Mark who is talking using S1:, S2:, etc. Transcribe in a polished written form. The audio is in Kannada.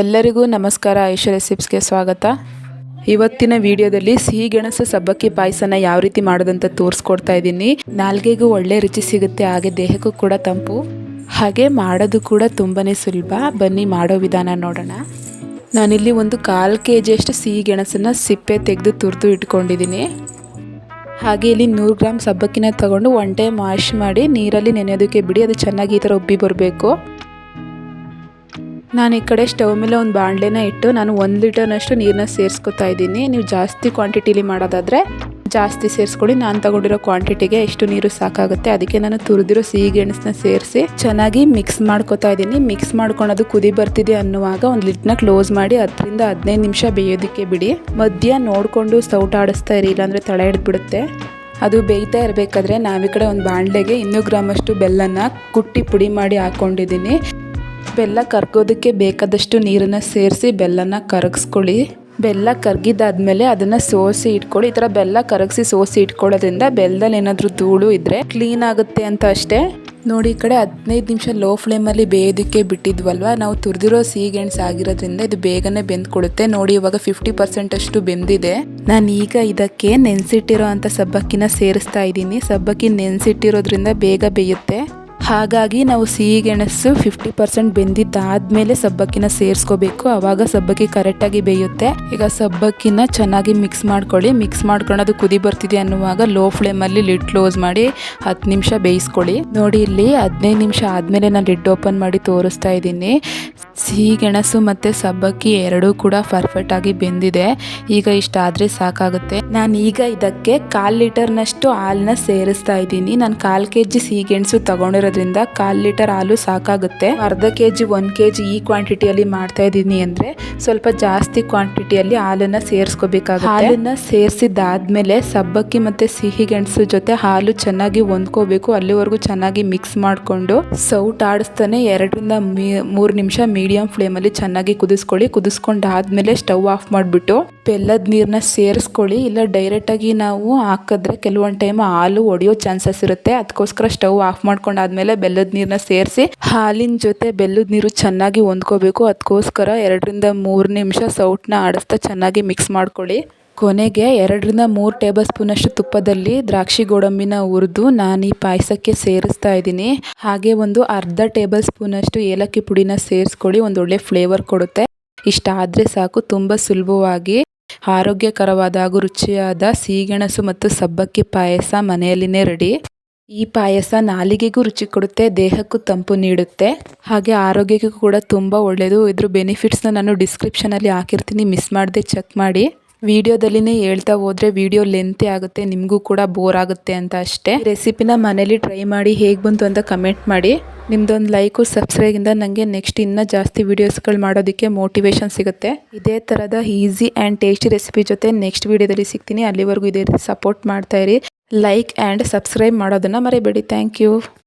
S1: ಎಲ್ಲರಿಗೂ ನಮಸ್ಕಾರ. ಐಶು ರೆಸಿಪ್ಸ್ಗೆ ಸ್ವಾಗತ. ಇವತ್ತಿನ ವಿಡಿಯೋದಲ್ಲಿ ಸಿಹಿ ಗೆಣಸು ಸಬ್ಬಕ್ಕಿ ಪಾಯಸನ ಯಾವ ರೀತಿ ಮಾಡೋದಂತ ತೋರಿಸ್ಕೊಡ್ತಾ ಇದ್ದೀನಿ. ನಾಲ್ಗೆಗೂ ಒಳ್ಳೆ ರುಚಿ ಸಿಗುತ್ತೆ, ಹಾಗೆ ದೇಹಕ್ಕೂ ಕೂಡ ತಂಪು, ಹಾಗೆ ಮಾಡೋದು ಕೂಡ ತುಂಬಾನೇ ಸುಲಭ. ಬನ್ನಿ ಮಾಡೋ ವಿಧಾನ ನೋಡೋಣ. ನಾನಿಲ್ಲಿ ಒಂದು 1/4 kg ಸಿಹಿ ಗೆಣಸನ್ನ ಸಿಪ್ಪೆ ತೆಗೆದು ತುರಿದು ಇಟ್ಕೊಂಡಿದ್ದೀನಿ. ಹಾಗೆ ಇಲ್ಲಿ 100 ಗ್ರಾಮ್ ಸಬ್ಬಕ್ಕಿನ ತಗೊಂಡು 1 ಟೈಮ್ ವಾಶ್ ಮಾಡಿ ನೀರಲ್ಲಿ ನೆನೆಯೋದಕ್ಕೆ ಬಿಡಿ. ಅದು ಚೆನ್ನಾಗಿ ಈ ಥರ ಉಬ್ಬಿ ಬರಬೇಕು. ನಾನು ಈ ಕಡೆ ಸ್ಟವ್ ಮೇಲೆ ಒಂದು ಬಾಣಲೆನ ಇಟ್ಟು ನಾನು 1 ಲೀಟರ್ನಷ್ಟು ನೀರನ್ನ ಸೇರಿಸ್ಕೊತಾ ಇದ್ದೀನಿ. ನೀವು ಜಾಸ್ತಿ ಕ್ವಾಂಟಿಟಿಲಿ ಮಾಡೋದಾದರೆ ಜಾಸ್ತಿ ಸೇರಿಸ್ಕೊಳ್ಳಿ. ನಾನು ತಗೊಂಡಿರೋ ಕ್ವಾಂಟಿಟಿಗೆ ಎಷ್ಟು ನೀರು ಸಾಕಾಗುತ್ತೆ. ಅದಕ್ಕೆ ನಾನು ತುರಿದಿರೋ ಸಿಹಿ ಗೆಣಸನ್ನ ಸೇರಿಸಿ ಚೆನ್ನಾಗಿ ಮಿಕ್ಸ್ ಮಾಡ್ಕೊತಾ ಇದ್ದೀನಿ. ಮಿಕ್ಸ್ ಮಾಡ್ಕೊಳೋದು ಕುದಿ ಬರ್ತಿದೆ ಅನ್ನುವಾಗ ಒಂದು ಲಿಡ್ನ ಕ್ಲೋಸ್ ಮಾಡಿ 10 ರಿಂದ 15 ನಿಮಿಷ ಬೇಯೋದಕ್ಕೆ ಬಿಡಿ. ಮಧ್ಯ ನೋಡಿಕೊಂಡು ಸೌಟ್ ಆಡಿಸ್ತಾ ಇರಿ, ಇಲ್ಲಾಂದರೆ ತಳ ಹಿಡಿದ್ಬಿಡುತ್ತೆ. ಅದು ಬೇಯ್ತಾ ಇರಬೇಕಾದ್ರೆ ನಾವೀ ಕಡೆ ಒಂದು ಬಾಣಲೆಗೆ 200 ಗ್ರಾಮಷ್ಟು ಬೆಲ್ಲನ ಕುಟ್ಟಿ ಪುಡಿ ಮಾಡಿ ಹಾಕ್ಕೊಂಡಿದ್ದೀನಿ. ಬೆಲ್ಲ ಕರ್ಗೋದಕ್ಕೆ ಬೇಕಾದಷ್ಟು ನೀರನ್ನು ಸೇರಿಸಿ ಬೆಲ್ಲನ ಕರಗಿಸ್ಕೊಳ್ಳಿ. ಬೆಲ್ಲ ಕರಗಿದಾದ್ಮೇಲೆ ಅದನ್ನು ಸೋಸಿ ಇಟ್ಕೊಳ್ಳಿ. ಈ ಥರ ಬೆಲ್ಲ ಕರಗಿಸಿ ಸೋಸಿ ಇಟ್ಕೊಳ್ಳೋದ್ರಿಂದ ಬೆಲ್ಲದಲ್ಲಿ ಏನಾದರೂ ಧೂಳು ಇದ್ದರೆ ಕ್ಲೀನ್ ಆಗುತ್ತೆ ಅಂತ ಅಷ್ಟೇ. ನೋಡಿ, ಈ ಕಡೆ 15 ನಿಮಿಷ ಲೋ ಫ್ಲೇಮಲ್ಲಿ ಬೇಯೋದಕ್ಕೆ ಬಿಟ್ಟಿದ್ವಲ್ವ. ನಾವು ತುರಿದಿರೋ ಸಿಹಿ ಗೆಣಸು ಆಗಿರೋದ್ರಿಂದ ಇದು ಬೇಗನೆ ಬೆಂದ್ಕೊಡುತ್ತೆ. ನೋಡಿ, ಇವಾಗ 50% ಅಷ್ಟು ಬೆಂದಿದೆ. ನಾನು ಈಗ ಇದಕ್ಕೆ ನೆನೆಸಿಟ್ಟಿರೋ ಅಂಥ ಸಬ್ಬಕ್ಕಿನ ಸೇರಿಸ್ತಾ ಇದ್ದೀನಿ. ಸಬ್ಬಕ್ಕಿ ನೆನೆಸಿಟ್ಟಿರೋದ್ರಿಂದ ಬೇಗ ಬೇಯುತ್ತೆ. ಹಾಗಾಗಿ ನಾವು ಸಿಹಿ ಗೆಣಸು 50% ಬೆಂದಿದ್ದಾದ್ಮೇಲೆ ಸಬ್ಬಕ್ಕಿನ ಸೇರಿಸ್ಕೋಬೇಕು. ಆವಾಗ ಸಬ್ಬಕ್ಕಿ ಕರೆಕ್ಟಾಗಿ ಬೇಯುತ್ತೆ. ಈಗ ಸಬ್ಬಕ್ಕಿನ ಚೆನ್ನಾಗಿ ಮಿಕ್ಸ್ ಮಾಡ್ಕೊಳ್ಳಿ. ಮಿಕ್ಸ್ ಮಾಡ್ಕೊಳ್ಳೋದು ಕುದಿ ಬರ್ತಿದೆ ಅನ್ನುವಾಗ ಲೋ ಫ್ಲೇಮಲ್ಲಿ ಲಿಡ್ ಕ್ಲೋಸ್ ಮಾಡಿ 10 ನಿಮಿಷ ಬೇಯಿಸ್ಕೊಳ್ಳಿ. ನೋಡಿ, ಇಲ್ಲಿ 15 ನಿಮಿಷ ಆದಮೇಲೆ ನಾನು ಲಿಡ್ ಓಪನ್ ಮಾಡಿ ತೋರಿಸ್ತಾ ಇದ್ದೀನಿ. ಸಿಹಿ ಗೆಣಸು ಮತ್ತು ಸಬ್ಬಕ್ಕಿ ಎರಡೂ ಕೂಡ ಪರ್ಫೆಕ್ಟಾಗಿ ಬೆಂದಿದೆ. ಈಗ ಇಷ್ಟಾದರೆ ಸಾಕಾಗುತ್ತೆ. ನಾನು ಈಗ ಇದಕ್ಕೆ 1/4 ಲೀಟರ್ನಷ್ಟು ಹಾಲನ್ನ ಸೇರಿಸ್ತಾ ಇದ್ದೀನಿ. ನಾನು 1/4 kg ಸಿಹಿ ಗೆಣಸು ತಗೊಂಡಿರೋದ್ರಿಂದ 1/4 ಲೀಟರ್ ಹಾಲು ಸಾಕಾಗುತ್ತೆ. ಅರ್ಧ kg 1 kg ಈ ಕ್ವಾಂಟಿಟಿಯಲ್ಲಿ ಮಾಡ್ತಾ ಇದ್ದೀನಿ ಅಂದರೆ ಸ್ವಲ್ಪ ಜಾಸ್ತಿ ಕ್ವಾಂಟಿಟಿಯಲ್ಲಿ ಹಾಲನ್ನು ಸೇರಿಸ್ಕೋಬೇಕಾಗುತ್ತೆ. ಹಾಲನ್ನು ಸೇರಿಸಿದಾದ್ಮೇಲೆ ಸಬ್ಬಕ್ಕಿ ಮತ್ತು ಸಿಹಿ ಗೆಣಸು ಜೊತೆ ಹಾಲು ಚೆನ್ನಾಗಿ ಹೊಂದ್ಕೋಬೇಕು. ಅಲ್ಲಿವರೆಗೂ ಚೆನ್ನಾಗಿ ಮಿಕ್ಸ್ ಮಾಡಿಕೊಂಡು ಸೌಟ್ ಆಡಿಸ್ತಾನೆ 2 ರಿಂದ 3 ನಿಮಿಷ ಮೀಡಿಯಂ ಫ್ಲೇಮಲ್ಲಿ ಚೆನ್ನಾಗಿ ಕುದಿಸ್ಕೊಳ್ಳಿ. ಕುದಿಸ್ಕೊಂಡಾದ್ಮೇಲೆ ಸ್ಟವ್ ಆಫ್ ಮಾಡಿಬಿಟ್ಟು ಬೆಲ್ಲದ ನೀರನ್ನ ಸೇರಿಸ್ಕೊಳ್ಳಿ. ಇಲ್ಲ ಡೈರೆಕ್ಟಾಗಿ ನಾವು ಹಾಕಿದ್ರೆ ಕೆಲವೊಂದು ಟೈಮ್ ಹಾಲು ಒಡೆಯೋ ಚಾನ್ಸಸ್ ಇರುತ್ತೆ. ಅದಕ್ಕೋಸ್ಕರ ಸ್ಟವ್ ಆಫ್ ಮಾಡ್ಕೊಂಡಾದ್ಮೇಲೆ ಬೆಲ್ಲದ ನೀರನ್ನ ಸೇರಿಸಿ ಹಾಲಿನ ಜೊತೆ ಬೆಲ್ಲದ ನೀರು ಚೆನ್ನಾಗಿ ಹೊಂದ್ಕೋಬೇಕು. ಅದಕ್ಕೋಸ್ಕರ 2 ರಿಂದ 3 ನಿಮಿಷ ಸೌಟ್ನ ಆಡಿಸ್ತಾ ಚೆನ್ನಾಗಿ ಮಿಕ್ಸ್ ಮಾಡ್ಕೊಳ್ಳಿ. ಕೊನೆಗೆ 2 ರಿಂದ 3 ಟೇಬಲ್ ಸ್ಪೂನ್ ಅಷ್ಟು ತುಪ್ಪದಲ್ಲಿ ದ್ರಾಕ್ಷಿ ಗೋಡಂಬಿನ ಹುರಿದು ನಾನು ಈ ಪಾಯಸಕ್ಕೆ ಸೇರಿಸ್ತಾ ಇದ್ದೀನಿ. ಹಾಗೆ ಒಂದು ಅರ್ಧ ಟೇಬಲ್ ಸ್ಪೂನ್ ಅಷ್ಟು ಏಲಕ್ಕಿ ಪುಡಿನ ಸೇರಿಸ್ಕೊಳ್ಳಿ. ಒಂದು ಒಳ್ಳೆ ಫ್ಲೇವರ್ ಕೊಡುತ್ತೆ. ಇಷ್ಟ ಆದರೆ ಸಾಕು. ತುಂಬ ಸುಲಭವಾಗಿ ಆರೋಗ್ಯಕರವಾದ ಹಾಗೂ ರುಚಿಯಾದ ಸಿಹಿಗೆಣಸು ಮತ್ತು ಸಬ್ಬಕ್ಕಿ ಪಾಯಸ ಮನೆಯಲ್ಲಿನೇ ರೆಡಿ. ಈ ಪಾಯಸ ನಾಲಿಗೆಗೂ ರುಚಿ ಕೊಡುತ್ತೆ, ದೇಹಕ್ಕೂ ತಂಪು ನೀಡುತ್ತೆ, ಹಾಗೆ ಆರೋಗ್ಯಕ್ಕೂ ಕೂಡ ತುಂಬ ಒಳ್ಳೆಯದು. ಇದ್ರ ಬೆನಿಫಿಟ್ಸ್ನ ನಾನು ಡಿಸ್ಕ್ರಿಪ್ಷನಲ್ಲಿ ಹಾಕಿರ್ತೀನಿ, ಮಿಸ್ ಮಾಡದೆ ಚೆಕ್ ಮಾಡಿ. ವಿಡಿಯೋದಲ್ಲಿನೇ ಹೇಳ್ತಾ ಹೋದರೆ ವಿಡಿಯೋ ಲೆಂತಿ ಆಗುತ್ತೆ, ನಿಮಗೂ ಕೂಡ ಬೋರ್ ಆಗುತ್ತೆ ಅಂತ ಅಷ್ಟೇ. ರೆಸಿಪಿನ ಮನೇಲಿ ಟ್ರೈ ಮಾಡಿ ಹೇಗೆ ಬಂತು ಅಂತ ಕಮೆಂಟ್ ಮಾಡಿ. ನಿಮ್ದೊಂದು ಲೈಕು ಸಬ್ಸ್ಕ್ರೈಬಿಂದ ನನಗೆ ನೆಕ್ಸ್ಟ್ ಇನ್ನೂ ಜಾಸ್ತಿ ವೀಡಿಯೋಸ್ಗಳು ಮಾಡೋದಕ್ಕೆ ಮೋಟಿವೇಶನ್ ಸಿಗುತ್ತೆ. ಇದೇ ಥರದ ಈಸಿ ಆ್ಯಂಡ್ ಟೇಸ್ಟಿ ರೆಸಿಪಿ ಜೊತೆ ನೆಕ್ಸ್ಟ್ ವೀಡಿಯೋದಲ್ಲಿ ಸಿಗ್ತೀನಿ. ಅಲ್ಲಿವರೆಗೂ ಇದೇ ರೀತಿ ಸಪೋರ್ಟ್ ಮಾಡ್ತಾಯಿರಿ. ಲೈಕ್ ಆ್ಯಂಡ್ ಸಬ್ಸ್ಕ್ರೈಬ್ ಮಾಡೋದನ್ನು ಮರಿಬೇಡಿ. Thank you.